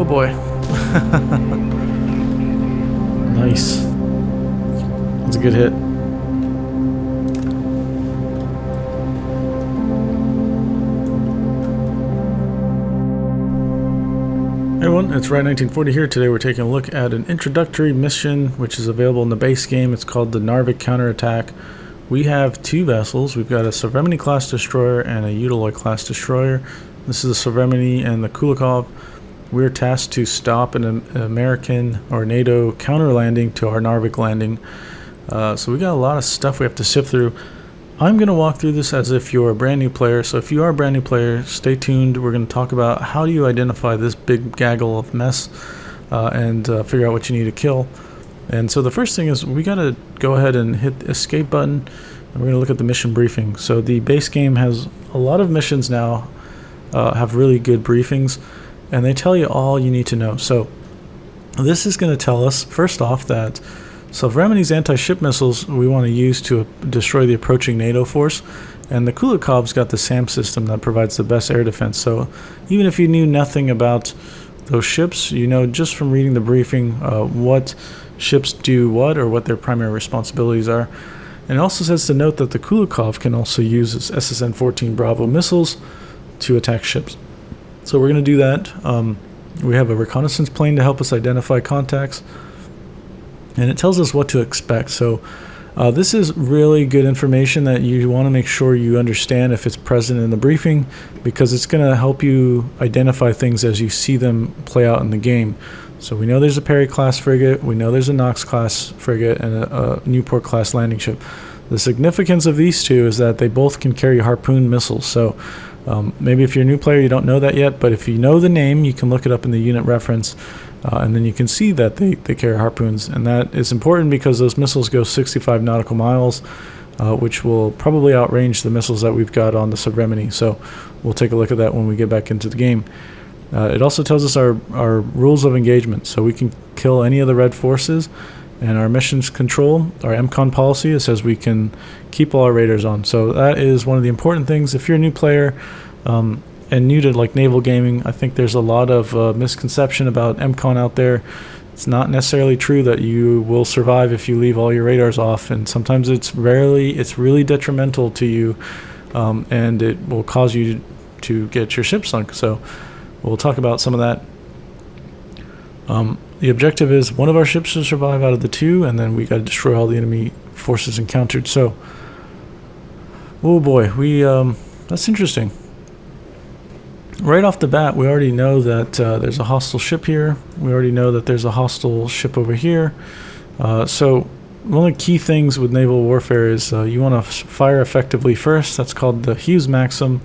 boy. Nice. That's a good hit. Hey everyone, it's Ryan 1940 here. Today we're taking a look at an introductory mission which is available in the base game. It's called the Narvik Counterattack. We have two vessels. We've got a Sovremeny class destroyer and a Utaloy class destroyer. This is the Sovremeny and the Kulikov. We're tasked to stop an American or NATO counter landing to our Narvik landing. So we got a lot of stuff we have to sift through. I'm going to walk through this as if you're a brand new player. So if you are a brand new player, stay tuned. We're going to talk about how do you identify this big gaggle of mess and figure out what you need to kill. And so the first thing is we got to go ahead and hit the escape button, and we're going to look at the mission briefing. So the base game has a lot of missions now, have really good briefings, and they tell you all you need to know. So this is going to tell us, first off, that Sovremeny's anti-ship missiles we want to use to destroy the approaching NATO force, and the Kulikov's got the SAM system that provides the best air defense. So even if you knew nothing about those ships, you know just from reading the briefing what ships do what, or what their primary responsibilities are. And it also says to note that the Kulikov can also use its SSN-14 Bravo missiles to attack ships. So we're going to do that. We have a reconnaissance plane to help us identify contacts, and it tells us what to expect. So this is really good information that you want to make sure you understand if it's present in the briefing, because it's going to help you identify things as you see them play out in the game. So we know there's a Perry-class frigate, we know there's a Knox-class frigate, and a Newport-class landing ship. The significance of these two is that they both can carry Harpoon missiles. So maybe if you're a new player you don't know that yet, but if you know the name, you can look it up in the unit reference, and then you can see that they carry Harpoons. And that is important because those missiles go 65 nautical miles, which will probably outrange the missiles that we've got on the Sovremeny. So we'll take a look at that when we get back into the game. It also tells us our rules of engagement, so we can kill any of the red forces, and our missions control, our MCON policy, it says we can keep all our radars on. So that is one of the important things. If you're a new player and new to like naval gaming, I think there's a lot of misconception about MCON out there. It's not necessarily true that you will survive if you leave all your radars off, and sometimes it's really detrimental to you, and it will cause you to get your ship sunk. So we'll talk about some of that. The objective is one of our ships to survive out of the two, and then we got to destroy all the enemy forces encountered. So, oh boy, that's interesting. Right off the bat, we already know that there's a hostile ship here. We already know that there's a hostile ship over here. So one of the key things with naval warfare is you want to fire effectively first. That's called the Hughes Maxim.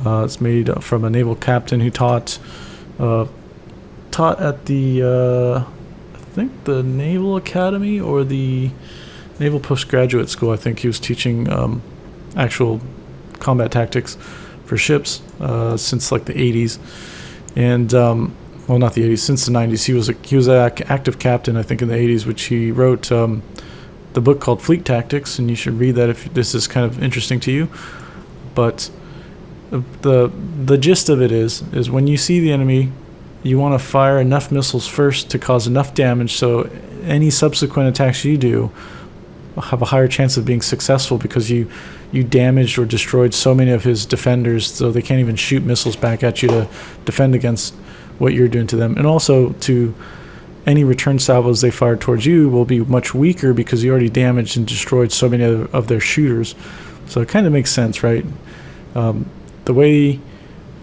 It's made from a naval captain who taught at the I think the Naval Academy or the Naval Postgraduate School. I think he was teaching actual combat tactics for ships since like the 80s, and well, not the 80s, since the 90s. He was an active captain, I think, in the 80s, which he wrote the book called Fleet Tactics, and you should read that if this is kind of interesting to you. But the gist of it is when you see the enemy, you want to fire enough missiles first to cause enough damage so any subsequent attacks you do have a higher chance of being successful, because you damaged or destroyed so many of his defenders so they can't even shoot missiles back at you to defend against what you're doing to them. And also, to any return salvos they fire towards you will be much weaker because you already damaged and destroyed so many of their shooters. So it kind of makes sense, right? The way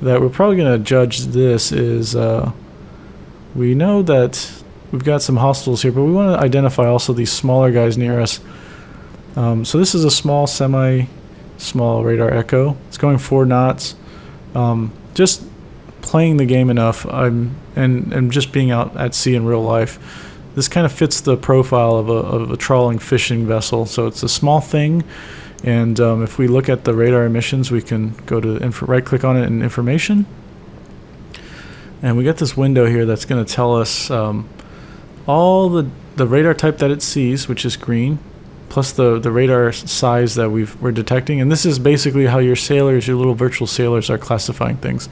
that we're probably going to judge this is we know that we've got some hostiles here, but we want to identify also these smaller guys near us. So this is a small radar echo. It's going 4 knots. Just playing the game enough, and just being out at sea in real life, this kind of fits the profile of a trawling fishing vessel. So it's a small thing. And if we look at the radar emissions, we can go to right-click on it in information. And we got this window here that's going to tell us all the radar type that it sees, which is green, plus the radar size that we're detecting. And this is basically how your sailors, your little virtual sailors, are classifying things.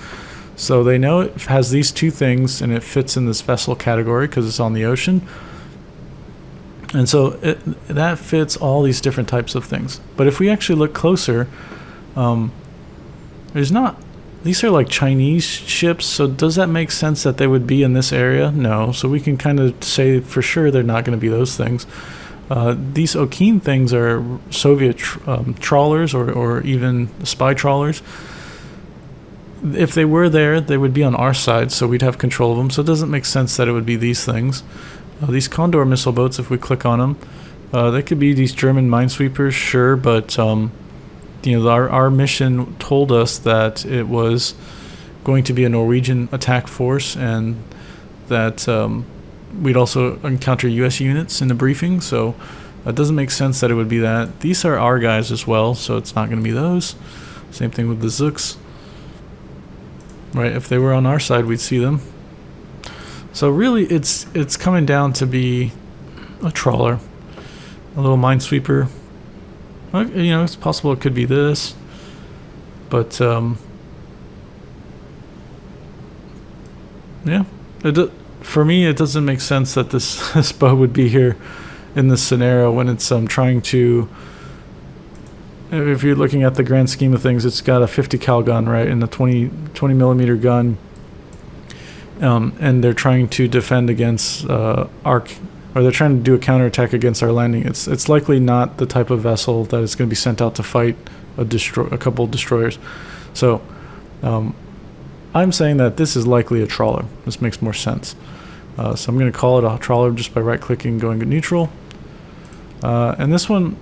So they know it has these two things and it fits in this vessel category because it's on the ocean. And so that fits all these different types of things. But if we actually look closer, these are like Chinese ships, so does that make sense that they would be in this area? No. So we can kind of say for sure they're not going to be those things. These Okine things are Soviet trawlers or even spy trawlers. If they were there, they would be on our side, so we'd have control of them. So it doesn't make sense that it would be these things. These Condor missile boats, if we click on them, they could be these German minesweepers, sure, but our mission told us that it was going to be a Norwegian attack force, and that we'd also encounter U.S. units in the briefing, so it doesn't make sense that it would be that. These are our guys as well, so it's not going to be those. Same thing with the Zooks. Right, if they were on our side, we'd see them. So really, it's coming down to be a trawler, a little minesweeper. It's possible it could be this, but yeah, for me, it doesn't make sense that this boat would be here in this scenario when it's trying to. If you're looking at the grand scheme of things, it's got a 50 cal gun, right, and a 20 millimeter gun, and they're trying to defend against they're trying to do a counterattack against our landing. It's likely not the type of vessel that is going to be sent out to fight a couple of destroyers. So I'm saying that this is likely a trawler. This makes more sense. So I'm going to call it a trawler just by right-clicking and going to neutral. And this one,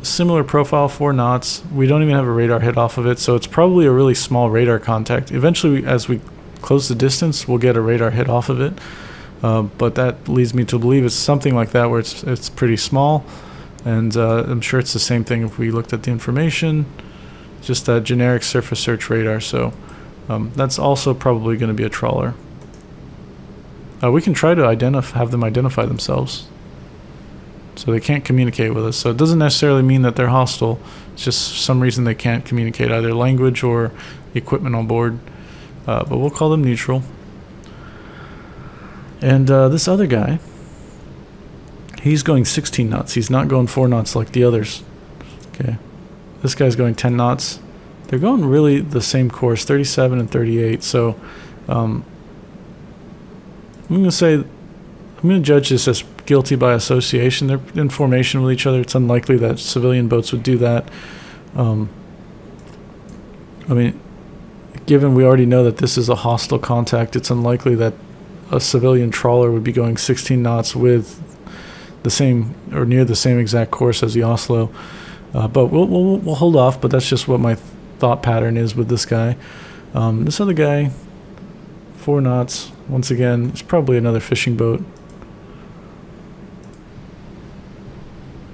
similar profile, 4 knots. We don't even have a radar hit off of it, so it's probably a really small radar contact. Eventually, as we close the distance, we'll get a radar hit off of it. But that leads me to believe it's something like that, where it's pretty small, and I'm sure it's the same thing if we looked at the information, just that generic surface search radar. So that's also probably going to be a trawler. We can try to have them identify themselves, so they can't communicate with us. So it doesn't necessarily mean that they're hostile. It's just some reason they can't communicate, either language or equipment on board. But we'll call them neutral. And this other guy, he's going 16 knots. He's not going 4 knots like the others. Okay, this guy's going 10 knots. They're going really the same course, 37 and 38. So I'm going to judge this as guilty by association. They're in formation with each other. It's unlikely that civilian boats would do that. Given we already know that this is a hostile contact, it's unlikely that a civilian trawler would be going 16 knots with the same or near the same exact course as the Oslo. But we'll hold off. But that's just what my thought pattern is with this guy. This other guy, 4 knots. Once again, it's probably another fishing boat.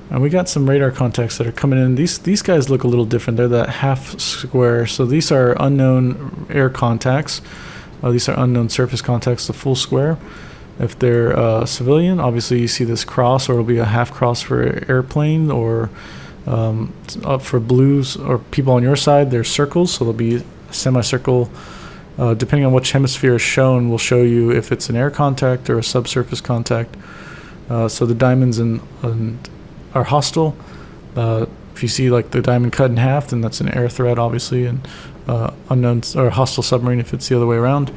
And we got some radar contacts that are coming in. These guys look a little different. They're that half square. So these are unknown air contacts. These are unknown surface contacts, the full square. If they're civilian, obviously you see this cross, or it'll be a half cross for airplane, or for blues or people on your side, there's circles, so there'll be a semicircle. Depending on which hemisphere is shown, will show you if it's an air contact or a subsurface contact. So the diamonds are hostile. If you see like the diamond cut in half, then that's an air threat, obviously, and unknown or hostile submarine if it's the other way around.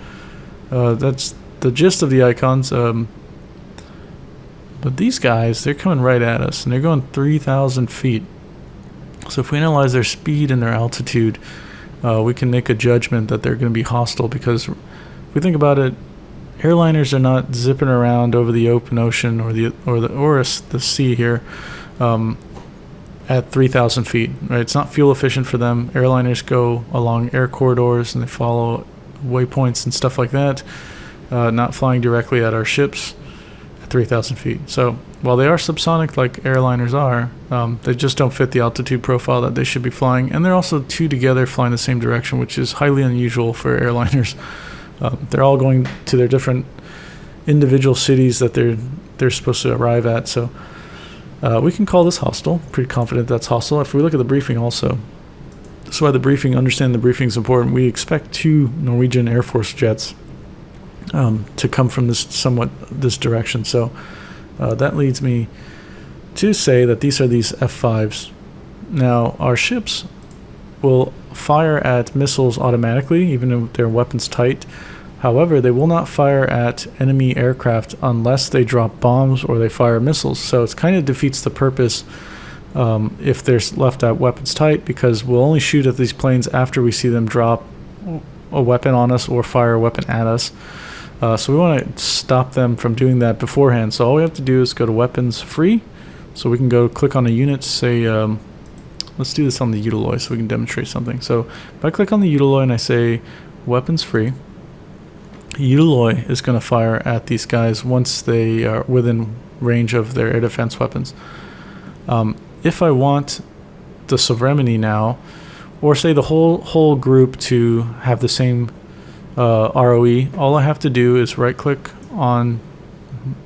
That's the gist of the icons. But these guys, they're coming right at us, and they're going 3,000 feet. So if we analyze their speed and their altitude, we can make a judgment that they're going to be hostile, because if we think about it, airliners are not zipping around over the open ocean or the sea here at 3,000 feet. Right? It's not fuel efficient for them. Airliners go along air corridors and they follow waypoints and stuff like that, not flying directly at our ships at 3,000 feet. So while they are subsonic like airliners are, they just don't fit the altitude profile that they should be flying. And they're also two together flying the same direction, which is highly unusual for airliners. They're all going to their different individual cities that they're supposed to arrive at. So we can call this hostile. Pretty confident that's hostile. If we look at the briefing also, That's why understand the briefing is important. We expect 2 Norwegian Air Force jets to come from this direction. So that leads me to say that these are these F-5s. Now, our ships will fire at missiles automatically, even if they're weapons tight. However, they will not fire at enemy aircraft unless they drop bombs or they fire missiles. So it kind of defeats the purpose if they're left at weapons tight, because we'll only shoot at these planes after we see them drop a weapon on us or fire a weapon at us. So we want to stop them from doing that beforehand. So all we have to do is go to weapons free. So we can go click on a unit, say, let's do this on the Utiloy so we can demonstrate something. So if I click on the Utiloy and I say weapons free, Utiloy is going to fire at these guys once they are within range of their air defense weapons. If I want the sovereignty now, or say the whole group to have the same ROE, all I have to do is right click on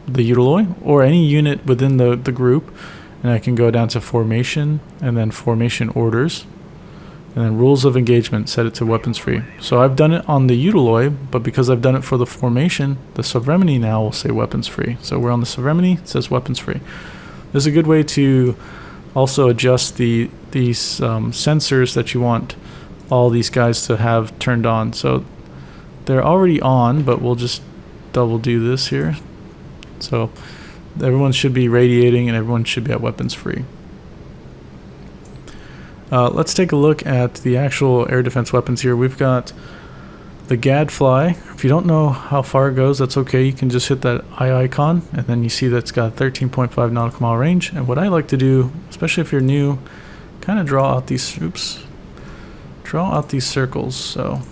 the Utiloy or any unit within the group, and I can go down to formation and then formation orders, and then rules of engagement, set it to weapons free. So I've done it on the Utiloy, but because I've done it for the formation, the sovereignty now will say weapons free. So we're on the sovereignty, it says weapons free. There's a good way to also adjust these sensors that you want all these guys to have turned on. So they're already on, but we'll just double do this here. So everyone should be radiating and everyone should be at weapons free. Let's take a look at the actual air defense weapons here. We've got the Gadfly. If you don't know how far it goes, that's okay. You can just hit that eye icon, and then you see that's got 13.5 nautical mile range. And what I like to do, especially if you're new, kind of draw out these circles. So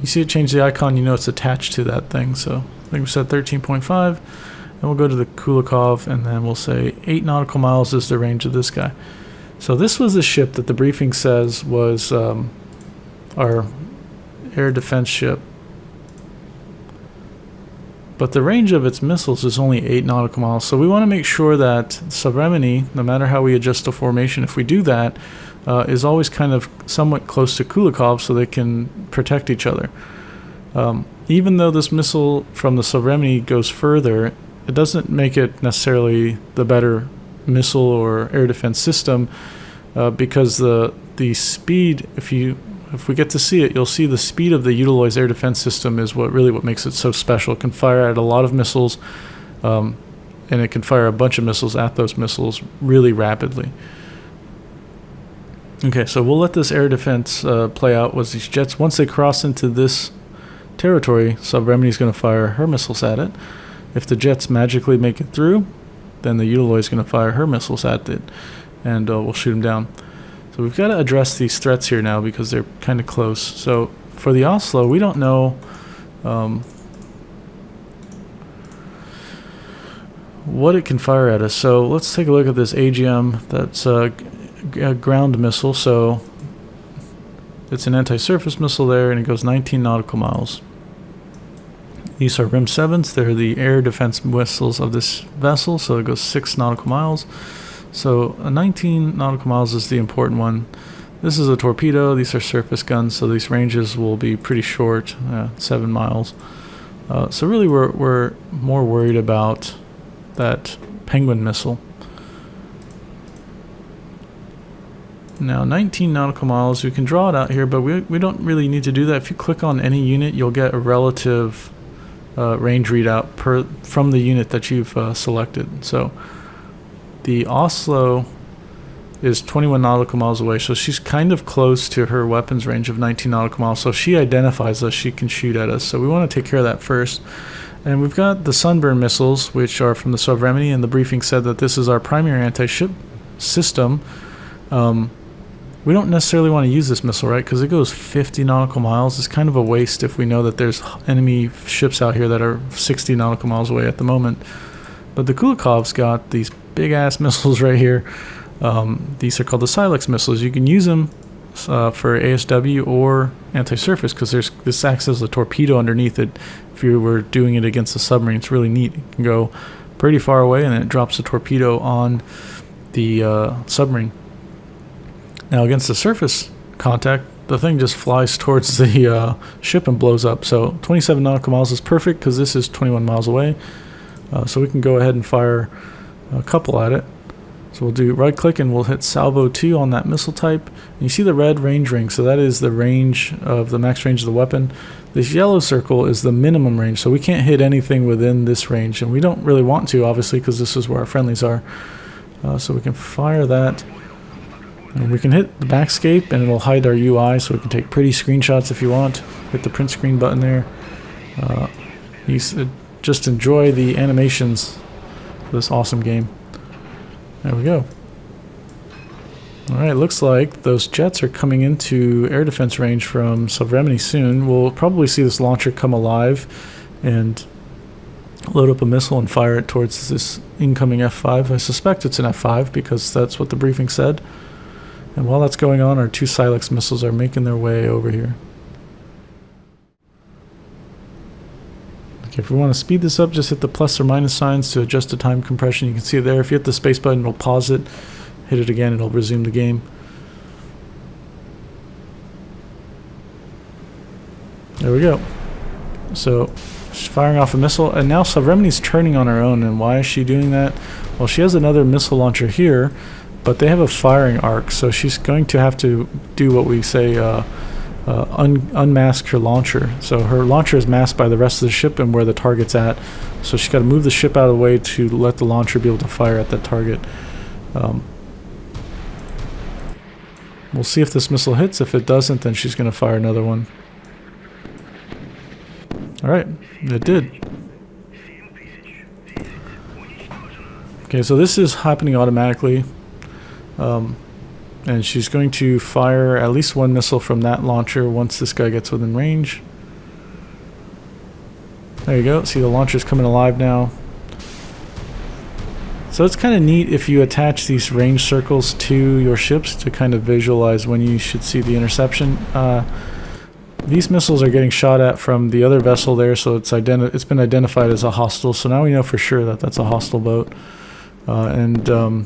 you see it change the icon, you know it's attached to that thing. So I think we said 13.5, and we'll go to the Kulikov, and then we'll say 8 nautical miles is the range of this guy. So this was the ship that the briefing says was our air defense ship, but the range of its missiles is only 8 nautical miles. So we want to make sure that sovereignty, no matter how we adjust the formation, if we do that, is always kind of somewhat close to Kulikov so they can protect each other. Even though this missile from the sovereignty goes further, it doesn't make it necessarily the better missile or air defense system, because the speed, if we get to see it, you'll see the speed of the Utiloy's air defense system is what makes it so special. It can fire at a lot of missiles, and it can fire a bunch of missiles at those missiles really rapidly. Okay, so we'll let this air defense play out with these jets. Once they cross into this territory, sovereignty is going to fire her missiles at it. If the jets magically make it through, then the Utiloy is going to fire her missiles at it, and we'll shoot them down. So we've got to address these threats here now because they're kind of close. So for the Oslo, we don't know what it can fire at us. So let's take a look at this AGM. That's a ground missile. So it's an anti-surface missile there, and it goes 19 nautical miles. These are RIM 7s. They're the air defense missiles of this vessel, so it goes 6 nautical miles. So 19 nautical miles is the important one. This is a torpedo. These are surface guns, so these ranges will be pretty short, 7 miles. So really we're more worried about that Penguin missile. Now 19 nautical miles, we can draw it out here, but we don't really need to do that. If you click on any unit, you'll get a relative range readout from the unit that you've selected. So the Oslo is 21 nautical miles away, so she's kind of close to her weapons range of 19 nautical miles. So if she identifies us, she can shoot at us. So we want to take care of that first. And we've got the Sunburn missiles, which are from the sovereignty, and the briefing said that this is our primary anti-ship system. We don't necessarily want to use this missile, right? Because it goes 50 nautical miles. It's kind of a waste if we know that there's enemy ships out here that are 60 nautical miles away at the moment. But the Kulikov's got these big-ass missiles right here. These are called the Silex missiles. You can use them for ASW or anti-surface because this acts as a torpedo underneath it. If you were doing it against a submarine, it's really neat. It can go pretty far away, and then it drops a torpedo on the submarine. Now against the surface contact, the thing just flies towards the ship and blows up. So 27 nautical miles is perfect because this is 21 miles away. So we can go ahead and fire a couple at it. So we'll do right click and we'll hit salvo 2 on that missile type. And you see the red range ring, so that is the range of the max range of the weapon. This yellow circle is the minimum range, so we can't hit anything within this range, and we don't really want to, obviously, because this is where our friendlies are. So we can fire that, and we can hit the backscape and it'll hide our UI, so we can take pretty screenshots if you want. Hit the print screen button there. Just enjoy the animations of this awesome game. There we go. Alright, looks like those jets are coming into air defense range from Sovereignty soon. We'll probably see this launcher come alive and load up a missile and fire it towards this incoming F5. I suspect it's an F5 because that's what the briefing said. And while that's going on, our 2 Silex missiles are making their way over here. Okay, if we want to speed this up, just hit the plus or minus signs to adjust the time compression. You can see it there. If you hit the space button, it'll pause it. Hit it again, it'll resume the game. There we go. So she's firing off a missile, and now Sovereignty's turning on her own. And why is she doing that? Well, she has another missile launcher here, but they have a firing arc, so she's going to have to do what we say, unmask her launcher. So her launcher is masked by the rest of the ship and where the target's at. So she's got to move the ship out of the way to let the launcher be able to fire at that target. We'll see if this missile hits. If it doesn't, then she's going to fire another one. Alright, it did. Okay, so this is happening automatically. And she's going to fire at least one missile from that launcher once this guy gets within range. There you go. See, the launcher's coming alive now. So it's kind of neat if you attach these range circles to your ships to kind of visualize when you should see the interception. These missiles are getting shot at from the other vessel there, so it's been identified as a hostile. So now we know for sure that that's a hostile boat.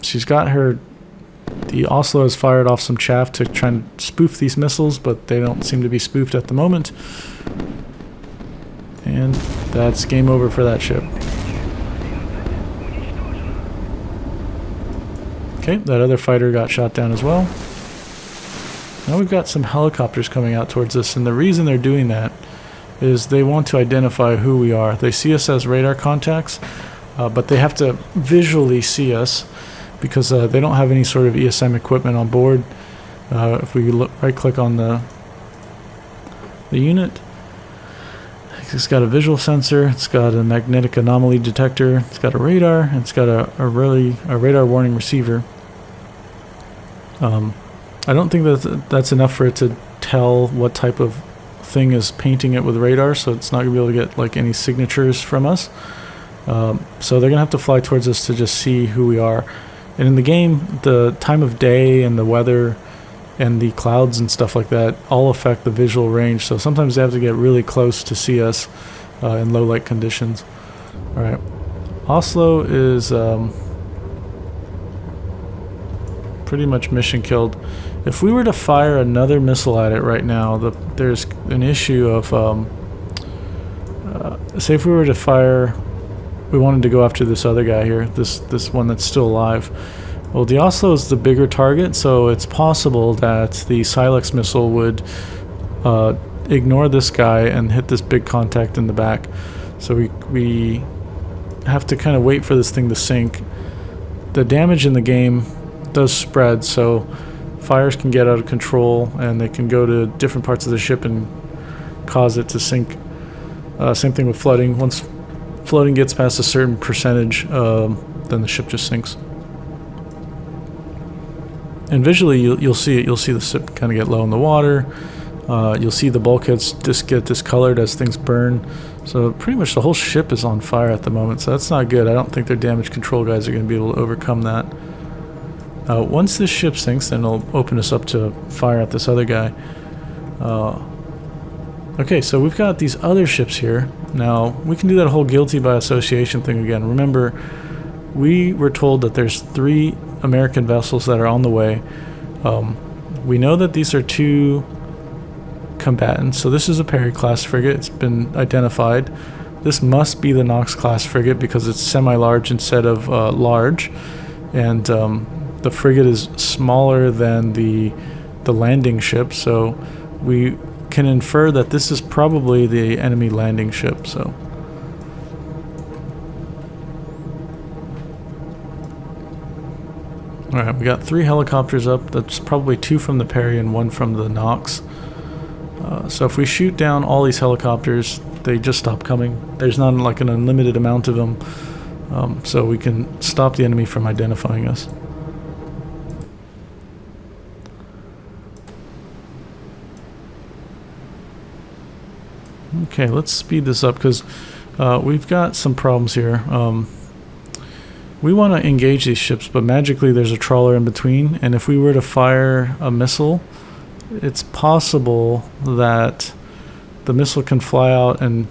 She's got the Oslo has fired off some chaff to try and spoof these missiles, but they don't seem to be spoofed at the moment. And that's game over for that ship. Okay, that other fighter got shot down as well. Now we've got some helicopters coming out towards us, and the reason they're doing that is they want to identify who we are. They see us as radar contacts, but they have to visually see us because they don't have any sort of ESM equipment on board. If we right-click on the unit, it's got a visual sensor, it's got a magnetic anomaly detector, it's got a radar, and it's got a radar warning receiver. I don't think that's enough for it to tell what type of thing is painting it with radar, so it's not going to be able to get like any signatures from us. So they're going to have to fly towards us to just see who we are. And in the game, the time of day and the weather and the clouds and stuff like that all affect the visual range, so sometimes they have to get really close to see us in low light conditions. Alright, Oslo is pretty much mission killed. If we were to fire another missile at it right now, there's an issue of say if we were to fire, we wanted to go after this other guy here, this one that's still alive. Well, the Oslo is the bigger target, so it's possible that the Silex missile would ignore this guy and hit this big contact in the back. So we have to kind of wait for this thing to sink. The damage in the game does spread, so fires can get out of control and they can go to different parts of the ship and cause it to sink. Same thing with flooding. Once flooding gets past a certain percentage, then the ship just sinks. And visually, you'll see it. You'll see the ship kind of get low in the water. You'll see the bulkheads just get discolored as things burn. So pretty much the whole ship is on fire at the moment. So that's not good. I don't think their damage control guys are going to be able to overcome that. Once this ship sinks, then it'll open us up to fire at this other guy. Okay, so we've got these other ships here. Now, we can do that whole guilty by association thing again. Remember, we were told that there's 3 American vessels that are on the way. We know that these are two combatants. So this is a Perry class frigate. It's been identified. This must be the Knox class frigate because it's semi-large instead of large, and the frigate is smaller than the landing ship. So we can infer that this is probably the enemy landing ship. So alright, we got 3 helicopters up. That's probably 2 from the Perry and 1 from the Knox. So if we shoot down all these helicopters, they just stop coming. There's not like an unlimited amount of them, so we can stop the enemy from identifying us. Okay, let's speed this up because we've got some problems here. We want to engage these ships, but magically there's a trawler in between, and if we were to fire a missile, it's possible that the missile can fly out and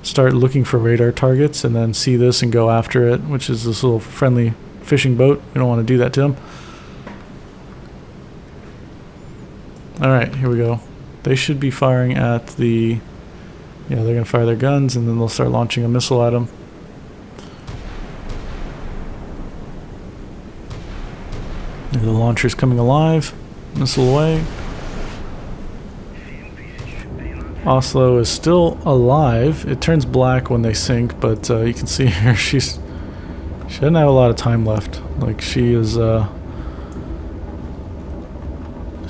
start looking for radar targets and then see this and go after it, which is this little friendly fishing boat. We don't want to do that to them. Alright, here we go. They should be firing at the... Yeah, they're going to fire their guns and then they'll start launching a missile at them. The launcher's coming alive. Missile away. Oslo is still alive. It turns black when they sink, but you can see here she doesn't have a lot of time left. Like she is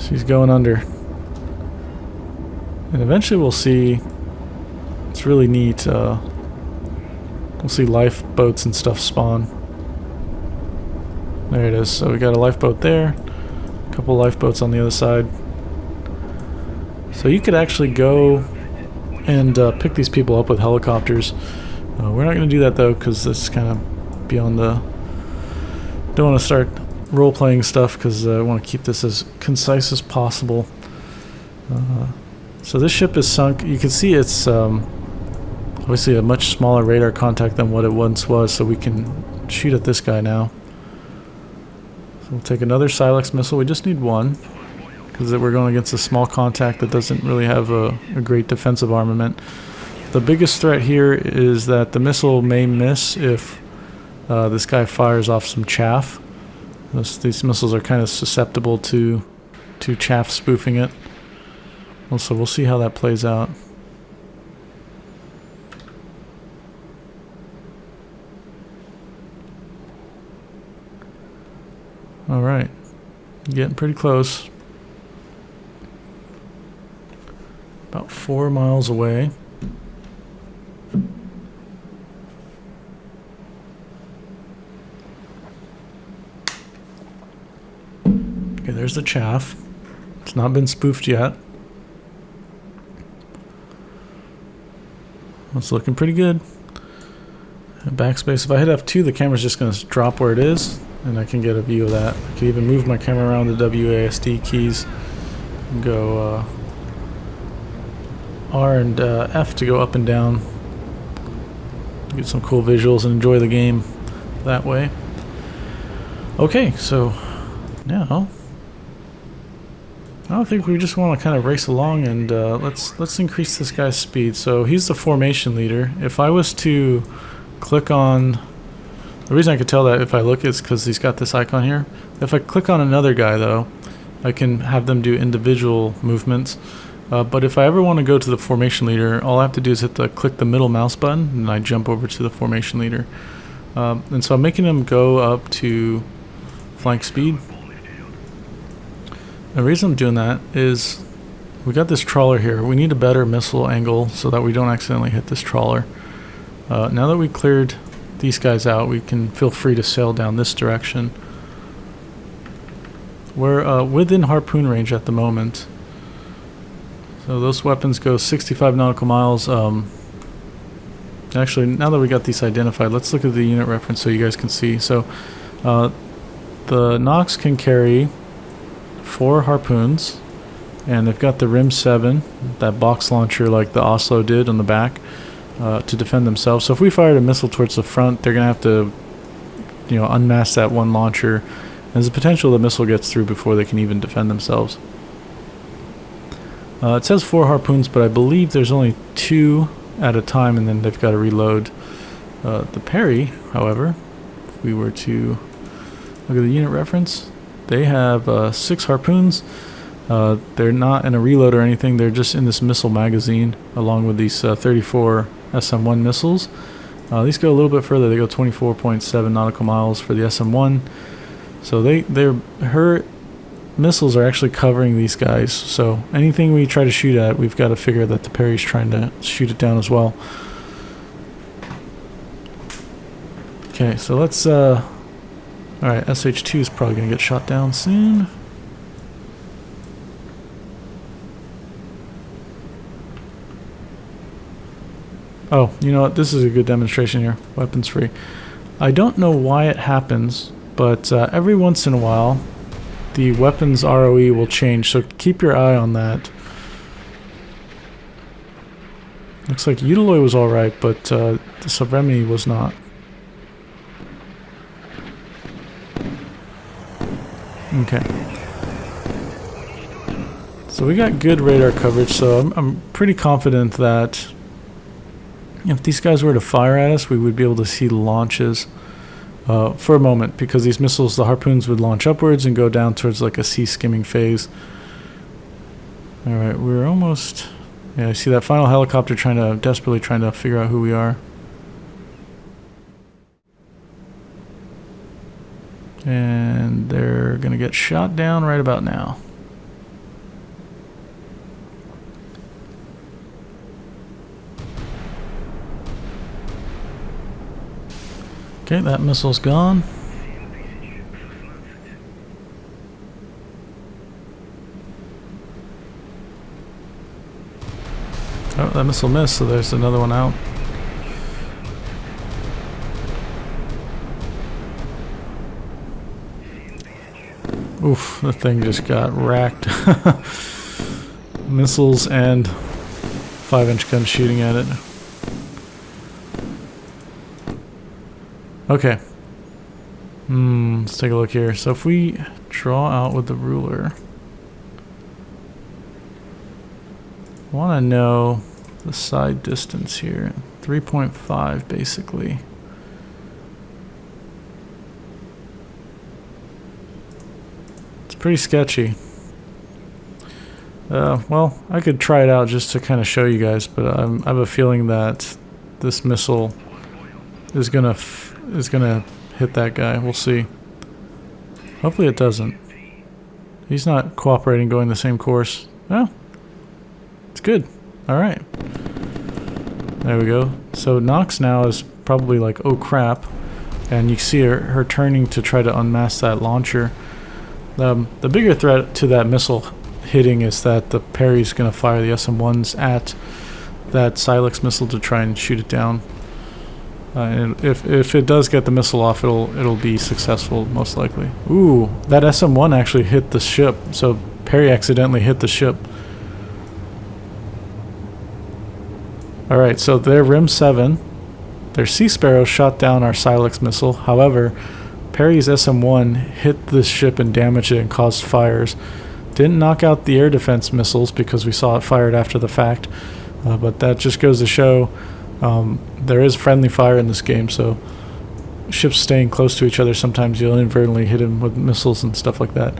she's going under. And eventually we'll see. It's really neat. We'll see lifeboats and stuff spawn. There it is. So we got a lifeboat there. A couple lifeboats on the other side. So you could actually go and pick these people up with helicopters. We're not going to do that though because it's kind of beyond the... Don't want to start role-playing stuff because I want to keep this as concise as possible. So this ship is sunk. You can see it's obviously a much smaller radar contact than what it once was, so we can shoot at this guy now. So we'll take another Silex missile. We just need one, because we're going against a small contact that doesn't really have a great defensive armament. The biggest threat here is that the missile may miss if this guy fires off some chaff. These missiles are kind of susceptible to chaff spoofing it. Also, we'll see how that plays out. Alright, getting pretty close. About 4 miles away. Okay, there's the chaff. It's not been spoofed yet. It's looking pretty good. Backspace. If I hit F2, the camera's just going to drop where it is, and I can get a view of that. I can even move my camera around the WASD keys and go R and F to go up and down. Get some cool visuals and enjoy the game that way. Okay, so now I think we just want to kind of race along and let's increase this guy's speed. So he's the formation leader. If I was to click on, the reason I could tell that if I look is because he's got this icon here. If I click on another guy though, I can have them do individual movements. But if I ever want to go to the formation leader, all I have to do is click the middle mouse button and I jump over to the formation leader. And so I'm making him go up to flank speed. The reason I'm doing that is we got this trawler here. We need a better missile angle so that we don't accidentally hit this trawler. Now that we cleared these guys out, we can feel free to sail down this direction. We're within harpoon range at the moment. So those weapons go 65 nautical miles. Actually, now that we got these identified, let's look at the unit reference so you guys can see. So the Knox can carry 4 harpoons, and they've got the Rim 7, that box launcher like the Oslo did on the back, to defend themselves. So if we fired a missile towards the front, they're gonna have to, unmask that one launcher There's a potential the missile gets through before they can even defend themselves. It says 4 harpoons, but I believe there's only 2 at a time, and then they've got to reload. The Perry, however, if we were to look at the unit reference, they have 6 harpoons. They're not in a reload or anything, they're just in this missile magazine, along with these 34 SM-1 missiles. These go a little bit further, they go 24.7 nautical miles for the SM-1. So her missiles are actually covering these guys, so anything we try to shoot at, we've got to figure that the Perry's trying to shoot it down as well. Okay, so let's alright, SH-2 is probably going to get shot down soon. Oh, you know what, this is a good demonstration here, weapons free. I don't know why it happens, but every once in a while the weapons ROE will change, so keep your eye on that. Looks like Utiloy was alright, but the Sovremny was not. Okay. So we got good radar coverage, so I'm pretty confident that if these guys were to fire at us, we would be able to see the launches for a moment, because these missiles, the harpoons, would launch upwards and go down towards like a sea skimming phase. Alright, we're almost... Yeah, I see that final helicopter desperately trying to figure out who we are. And they're gonna get shot down right about now. Okay, that missile's gone. Oh, that missile missed, so there's another one out. Oof, the thing just got racked. Missiles and 5-inch gun shooting at it. Okay. Let's take a look here. So if we draw out with the ruler, I want to know the side distance here. 3.5 basically. It's pretty sketchy. Well, I could try it out just to kind of show you guys, but I have a feeling that this missile is gonna hit that guy. We'll see. Hopefully it doesn't. He's not cooperating, going the same course. Well, it's good. Alright. There we go. So Nox now is probably like, oh crap. And you see her turning to try to unmask that launcher. The bigger threat to that missile hitting is that the Perry's going to fire the SM-1s at that Silex missile to try and shoot it down. And if it does get the missile off, it'll be successful, most likely. Ooh, that SM-1 actually hit the ship, so Perry accidentally hit the ship. Alright, so their RIM-7, their Sea Sparrow shot down our Silex missile. However, Perry's SM-1 hit this ship and damaged it and caused fires. Didn't knock out the air defense missiles because we saw it fired after the fact. But that just goes to show there is friendly fire in this game, so ships staying close to each other, sometimes you'll inadvertently hit them with missiles and stuff like that.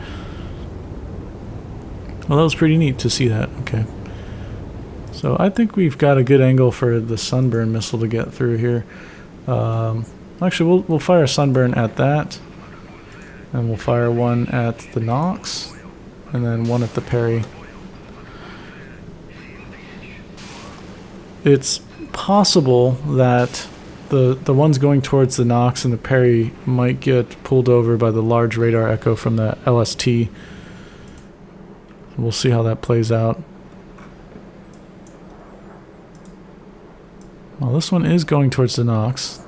Well, that was pretty neat to see that. Okay. So I think we've got a good angle for the Sunburn missile to get through here. Actually, we'll fire a Sunburn at that, and we'll fire one at the Nox, and then one at the Perry. It's possible that the ones going towards the Nox and the Perry might get pulled over by the large radar echo from the LST. We'll see how that plays out. Well, this one is going towards the Nox.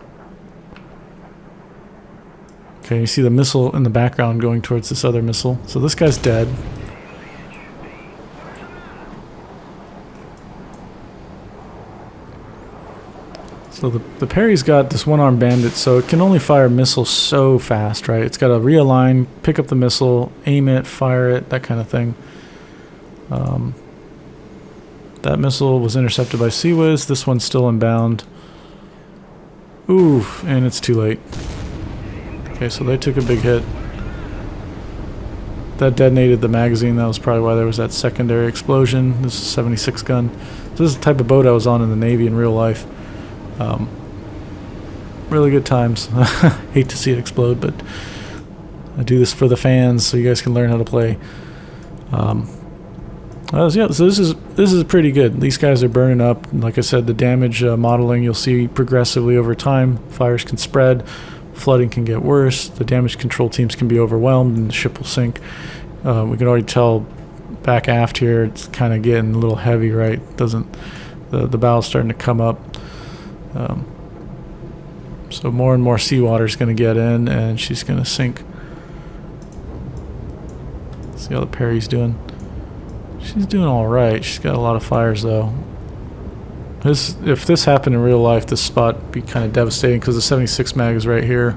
Okay, you see the missile in the background going towards this other missile. So this guy's dead. So the Perry's got this one-arm bandit, so it can only fire missiles so fast, right? It's got to realign, pick up the missile, aim it, fire it, that kind of thing. That missile was intercepted by Sea-Wiz. This one's still inbound. Ooh, and it's too late. Okay, so they took a big hit. That detonated the magazine. That was probably why there was that secondary explosion. This is a 76 gun. So this is the type of boat I was on in the Navy in real life. Really good times. Hate to see it explode, but I do this for the fans so you guys can learn how to play. Yeah, so this is pretty good. These guys are burning up. Like I said, the damage modeling you'll see progressively over time. Fires can spread, flooding can get worse. The damage control teams can be overwhelmed, and the ship will sink. We can already tell back aft here it's kind of getting a little heavy, right? The bow's starting to come up. So more and more seawater is going to get in, and she's going to sink. See how the Perry's doing. She's doing all right. She's got a lot of fires, though. If this happened in real life, this spot would be kind of devastating because the 76 mag is right here.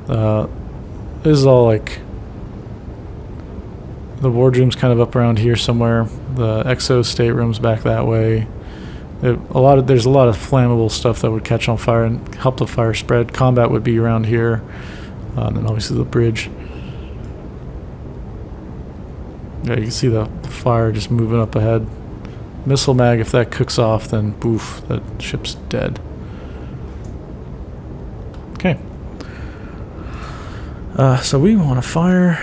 This is all like the wardroom's kind of up around here somewhere. The exo stateroom's back that way. There's a lot of flammable stuff that would catch on fire and help the fire spread. Combat would be around here, and then obviously the bridge. Yeah, you can see the fire just moving up ahead. Missile mag, if that cooks off, then boof, that ship's dead. Okay. So we want to fire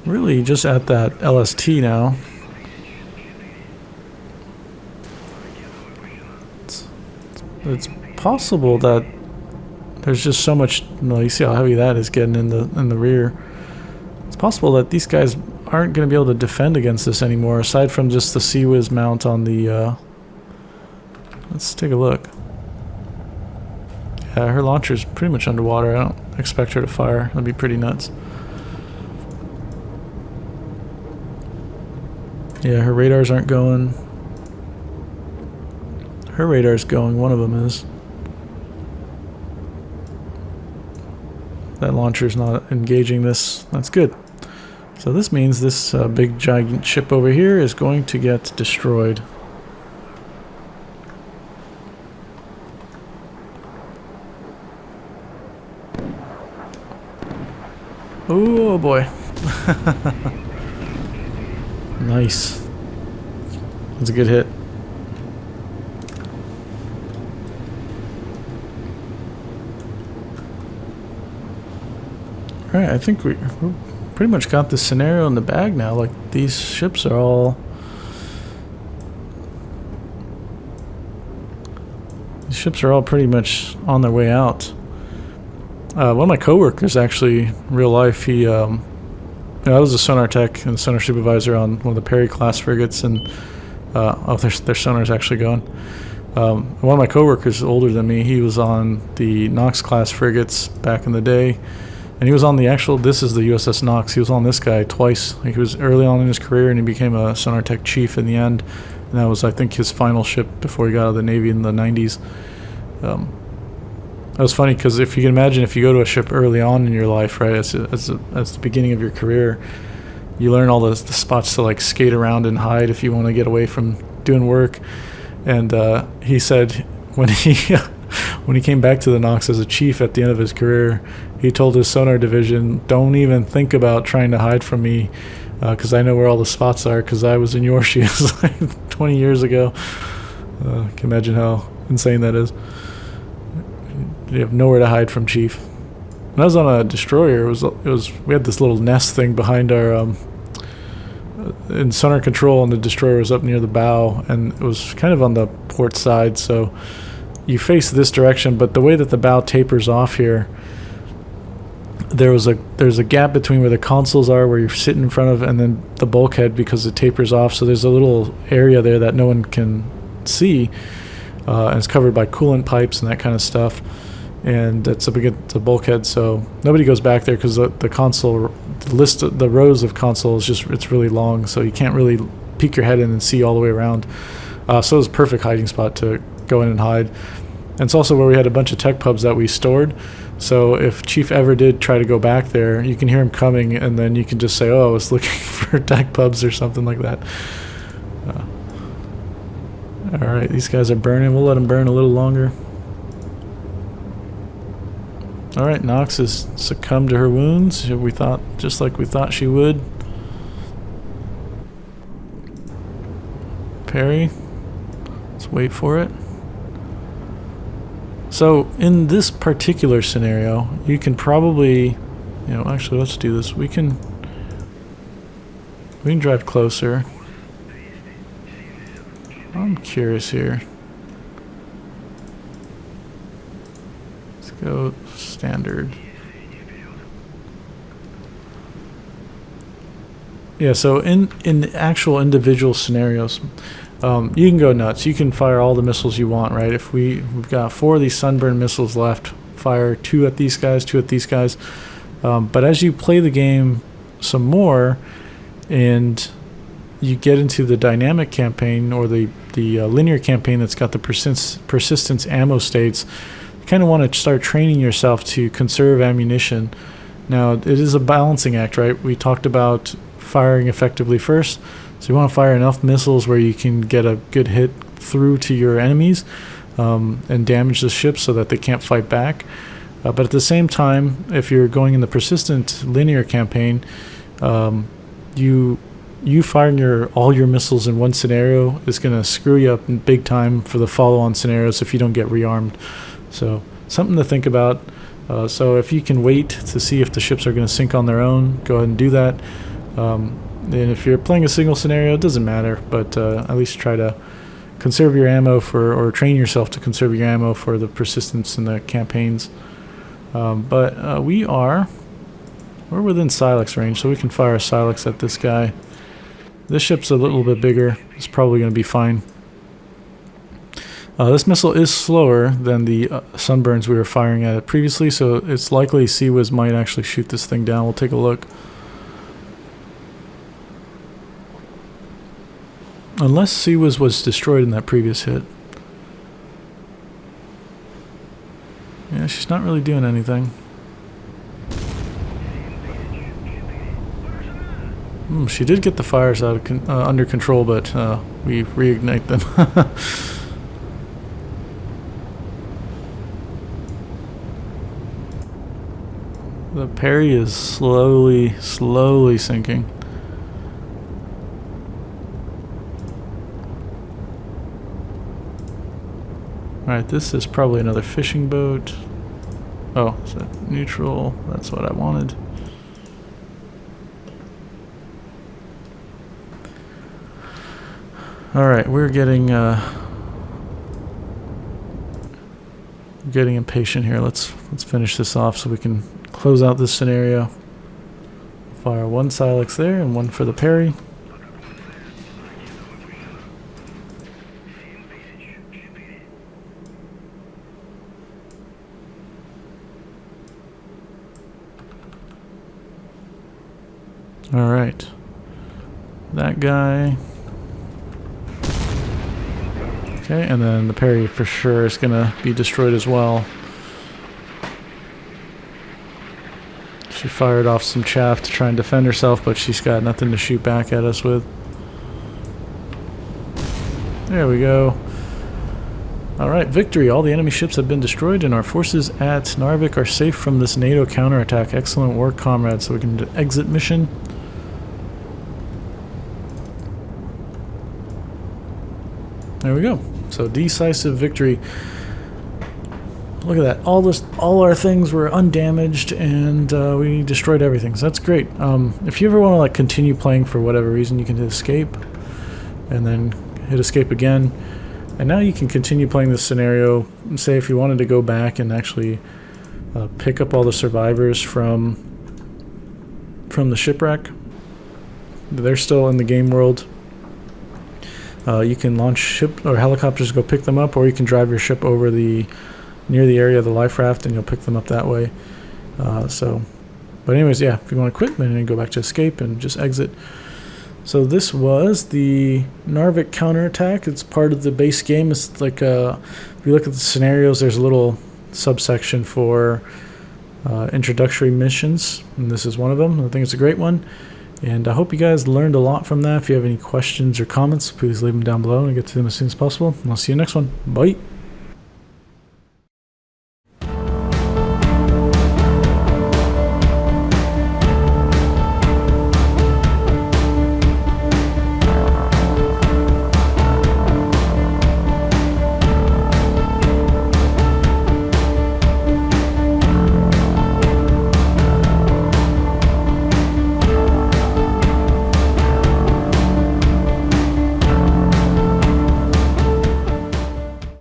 really just at that LST now. It's possible that there's just so much. Well, you see how heavy that is getting in the rear. It's possible that these guys aren't going to be able to defend against this anymore, aside from just the Sea-Wiz mount on the. Let's take a look. Yeah, her launcher's pretty much underwater. I don't expect her to fire. That'd be pretty nuts. Yeah, her radars aren't going. Her radar's going, one of them is. That launcher's not engaging this. That's good. So this means this big giant ship over here is going to get destroyed. Oh boy. Nice. That's a good hit. Alright, I think we pretty much got this scenario in the bag now. Like, these ships are all... These ships are all pretty much on their way out. One of my coworkers, actually, in real life, he... I was a sonar tech and sonar supervisor on one of the Perry class frigates, and... their sonar's actually going. One of my coworkers, older than me, he was on the Knox class frigates back in the day. And he was on the actual, this is the USS Knox, he was on this guy twice. He was early on in his career, and he became a sonar tech chief in the end. And that was, I think, his final ship before he got out of the Navy in the 90s. That was funny, because if you can imagine, if you go to a ship early on in your life, right, as the beginning of your career, you learn all the spots to like skate around and hide if you want to get away from doing work. And he said when he came back to the Knox as a chief at the end of his career, he told his sonar division, "Don't even think about trying to hide from me, because I know where all the spots are, because I was in your shoes like 20 years ago." Can imagine how insane that is. You have nowhere to hide from, chief. When I was on a destroyer, we had this little nest thing behind our in sonar control, and the destroyer was up near the bow, and it was kind of on the port side, so you face this direction, but the way that the bow tapers off here, there's a gap between where the consoles are, where you're sitting in front of, and then the bulkhead, because it tapers off, so there's a little area there that no one can see, and it's covered by coolant pipes and that kind of stuff, and it's up against the bulkhead, so nobody goes back there, because the console, the rows of console is just, it's really long, so you can't really peek your head in and see all the way around. So it was a perfect hiding spot to go in and hide. And it's also where we had a bunch of tech pubs that we stored. So if Chief ever did try to go back there, you can hear him coming, and then you can just say, oh, I was looking for tech pubs or something like that. Alright, these guys are burning. We'll let them burn a little longer. Alright, Nox has succumbed to her wounds. Just like we thought she would. Parry. Let's wait for it. So, in this particular scenario, you can probably, actually let's do this. We can drive closer. I'm curious here. Let's go standard. Yeah, so in the actual individual scenarios, you can go nuts. You can fire all the missiles you want, right? If we've got 4 of these sunburn missiles left, fire 2 at these guys, 2 at these guys. But as you play the game some more, and you get into the dynamic campaign or the linear campaign that's got the persistence ammo states, you kind of want to start training yourself to conserve ammunition. Now, it is a balancing act, right? We talked about firing effectively first. So you want to fire enough missiles where you can get a good hit through to your enemies and damage the ship so that they can't fight back. But at the same time, if you're going in the persistent linear campaign, you firing all your missiles in one scenario is going to screw you up big time for the follow-on scenarios if you don't get rearmed. So something to think about. So if you can wait to see if the ships are going to sink on their own, go ahead and do that. And if you're playing a single scenario, it doesn't matter, but at least try to conserve your ammo or train yourself to conserve your ammo for the persistence in the campaigns. But we're within Silex range, so we can fire a Silex at this guy. This ship's a little bit bigger. It's probably going to be fine. This missile is slower than the Sunburns we were firing at it previously, so it's likely CIWS might actually shoot this thing down. We'll take a look. Unless CIWS was destroyed in that previous hit. Yeah, she's not really doing anything. She did get the fires out of under control, but we reignite them. The parry is slowly sinking. Alright, this is probably another fishing boat. Oh, is that neutral? That's what I wanted. Alright, we're getting impatient here. Let's finish this off so we can close out this scenario. Fire one Silex there and one for the parry. Alright. That guy. Okay, and then the parry for sure is going to be destroyed as well. She fired off some chaff to try and defend herself, but she's got nothing to shoot back at us with. There we go. Alright, victory. All the enemy ships have been destroyed and our forces at Narvik are safe from this NATO counterattack. Excellent work, comrades. So we can exit mission. There we go. So decisive victory. Look at that. All our things were undamaged, and we destroyed everything. So that's great. If you ever want to continue playing for whatever reason, you can hit escape, and then hit escape again, and now you can continue playing this scenario. Say if you wanted to go back and actually pick up all the survivors from the shipwreck. They're still in the game world. You can launch ship or helicopters to go pick them up, or you can drive your ship over near the area of the life raft and you'll pick them up that way. But anyways, yeah, if you want to quit, then go back to escape and just exit. So this was the Narvik Counterattack. It's part of the base game. It's like if you look at the scenarios, there's a little subsection for introductory missions, and this is one of them. I think it's a great one, and I hope you guys learned a lot from that. If you have any questions or comments, please leave them down below and I'll get to them as soon as possible. And I'll see you next one. Bye.